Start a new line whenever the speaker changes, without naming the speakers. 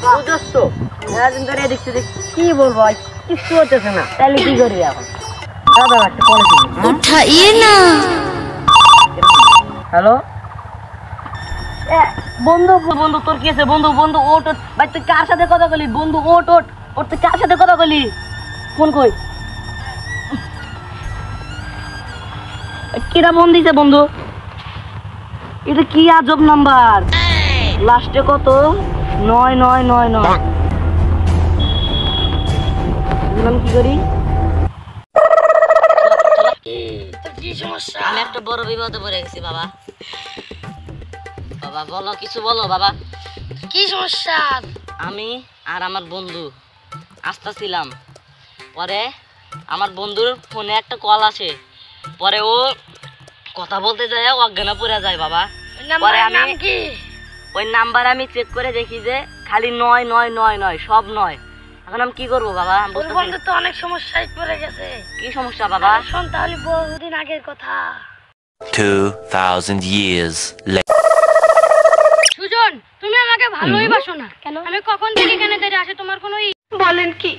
বুঝছ তো সারাদিন ধরে এদিক সেদিক কি বলবো কিছু হতেছে না, তাহলে কি করবি এখন? দাদা একটা কল উঠাইয়ে না। হ্যালো বন্ধু বন্ধু তোর কি আছে? বন্ধু বন্ধু ওট ওট ভাই, তুই কার সাথে কথা বলি? বন্ধু ওট ওট ওট, তুই কার সাথে কথা বলি? ফোন কই? কিরা ফোন দিছে বন্ধু? এটা কি আজব নাম্বার, লাস্টে কত 9999। কি করি? কি সমস্যা? আমি একটা বড় বিপদে পড়ে গেছি বাবা। বাবা বলো, কিছু বলো বাবা। কি সমস্যা? আমি আর আমার বন্ধু আসতেছিলাম, পরে আমার বন্ধুর ফোনে একটা কল আসে, পরে ও কথা বলতে যায় অজ্ঞান পড়ে যায় বাবা। পরে আমি ওই নাম্বার আমি চেক করে দেখি যে খালি 9999 সব 9। এখন আমি কি করবো বাবা? বন্ধু তো অনেক সমস্যায় পড়ে গেছে। কি সমস্যা বাবা? শোন তাহলে বহুদিন আগের কথা।
2000 years later.
সুজন, তুমি আমাকে ভালোই বাসো না কেন? আমি কখন থেকে এখানে দাঁড়িয়ে আসে তোমার কোনো বলেন কি?